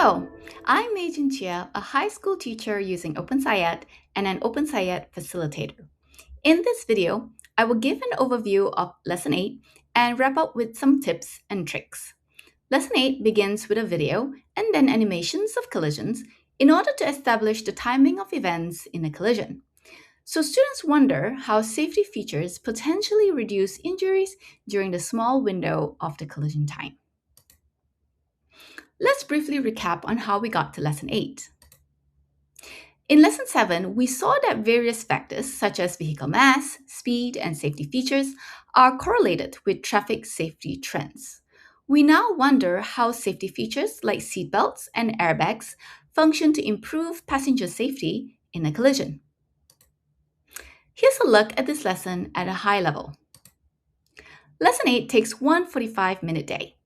Hello, I'm Mei Chia, a high school teacher using OpenSciEd and an OpenSciEd facilitator. In this video, I will give an overview of Lesson 8 and wrap up with some tips and tricks. Lesson 8 begins with a video and then animations of collisions in order to establish the timing of events in a collision. So students wonder how safety features potentially reduce injuries during the small window of the collision time. Let's briefly recap on how we got to Lesson 8. In Lesson 7, we saw that various factors such as vehicle mass, speed, and safety features are correlated with traffic safety trends. We now wonder how safety features like seatbelts and airbags function to improve passenger safety in a collision. Here's a look at this lesson at a high level. Lesson 8 takes one 45-minute day.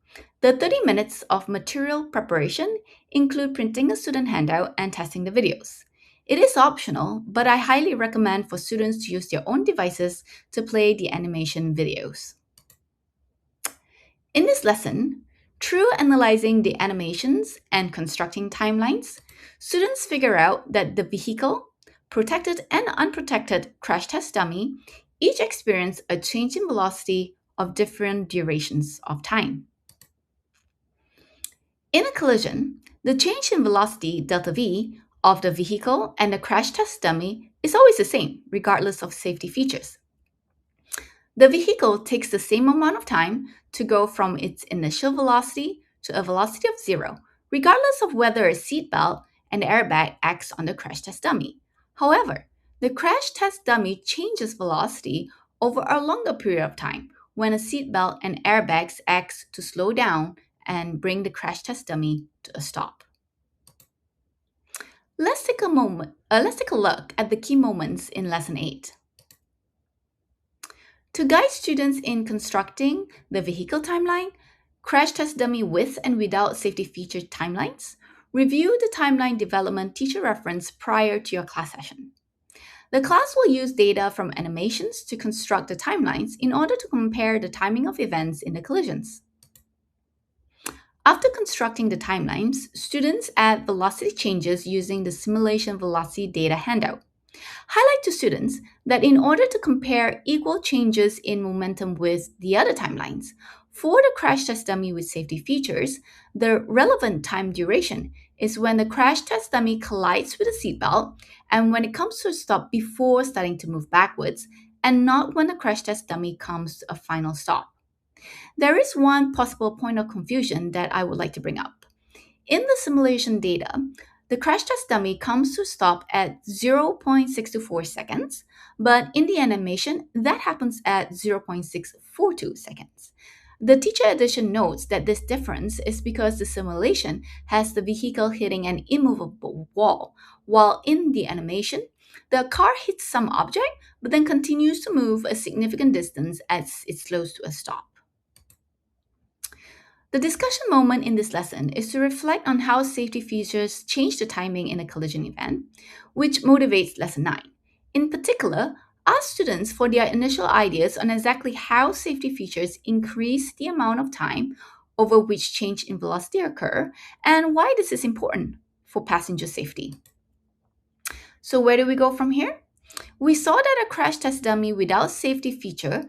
The 30 minutes of material preparation include printing a student handout and testing the videos. It is optional, but I highly recommend for students to use their own devices to play the animation videos. In this lesson, through analyzing the animations and constructing timelines, students figure out that the vehicle, protected and unprotected crash test dummy, each experience a change in velocity of different durations of time. In a collision, the change in velocity delta v of the vehicle and the crash test dummy is always the same, regardless of safety features. The vehicle takes the same amount of time to go from its initial velocity to a velocity of 0, regardless of whether a seatbelt and airbag acts on the crash test dummy. However, the crash test dummy changes velocity over a longer period of time when a seatbelt and airbags act to slow down and bring the crash test dummy to a stop. Let's take a look at the key moments in Lesson 8. To guide students in constructing the vehicle timeline, crash test dummy with and without safety feature timelines, review the timeline development teacher reference prior to your class session. The class will use data from animations to construct the timelines in order to compare the timing of events in the collisions. After constructing the timelines, students add velocity changes using the simulation velocity data handout. Highlight to students that in order to compare equal changes in momentum with the other timelines, for the crash test dummy with safety features, the relevant time duration is when the crash test dummy collides with a seatbelt and when it comes to a stop before starting to move backwards, and not when the crash test dummy comes to a final stop. There is one possible point of confusion that I would like to bring up. In the simulation data, the crash test dummy comes to a stop at 0.624 seconds, but in the animation, that happens at 0.642 seconds. The teacher edition notes that this difference is because the simulation has the vehicle hitting an immovable wall, while in the animation, the car hits some object but then continues to move a significant distance as it slows to a stop. The discussion moment in this lesson is to reflect on how safety features change the timing in a collision event, which motivates Lesson 9. In particular, ask students for their initial ideas on exactly how safety features increase the amount of time over which change in velocity occur and why this is important for passenger safety. So where do we go from here? We saw that a crash test dummy without safety feature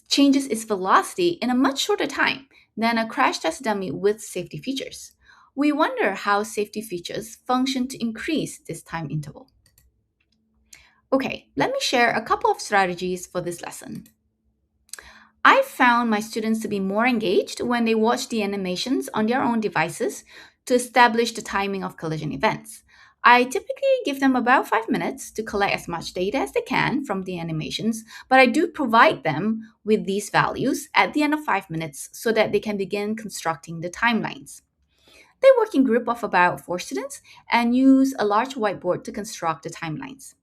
changes its velocity in a much shorter time than a crash test dummy with safety features. We wonder how safety features function to increase this time interval. Okay, let me share a couple of strategies for this lesson. I found my students to be more engaged when they watch the animations on their own devices to establish the timing of collision events. I typically give them about 5 minutes to collect as much data as they can from the animations, but I do provide them with these values at the end of 5 minutes so that they can begin constructing the timelines. They work in group of about 4 students and use a large whiteboard to construct the timelines.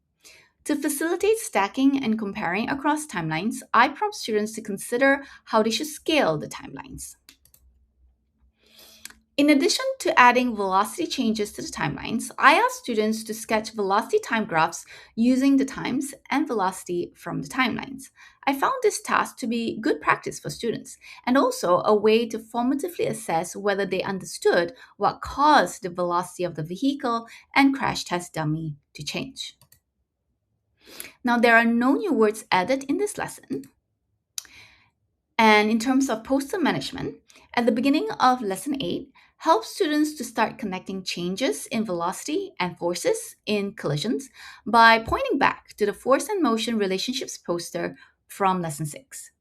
To facilitate stacking and comparing across timelines, I prompt students to consider how they should scale the timelines. In addition to adding velocity changes to the timelines, I asked students to sketch velocity time graphs using the times and velocity from the timelines. I found this task to be good practice for students and also a way to formatively assess whether they understood what caused the velocity of the vehicle and crash test dummy to change. Now, there are no new words added in this lesson. And in terms of poster management, at the beginning of lesson 8, help students to start connecting changes in velocity and forces in collisions by pointing back to the force and motion relationships poster from lesson 6.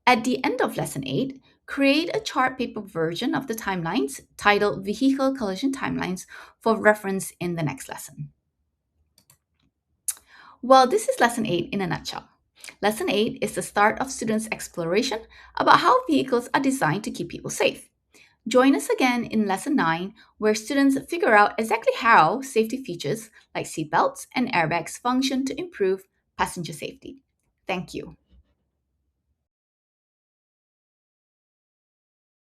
At the end of lesson 8, create a chart paper version of the timelines titled Vehicle Collision Timelines for reference in the next lesson. Well, this is lesson 8 in a nutshell. Lesson 8 is the start of students' exploration about how vehicles are designed to keep people safe. Join us again in Lesson 9, where students figure out exactly how safety features like seatbelts and airbags function to improve passenger safety. Thank you.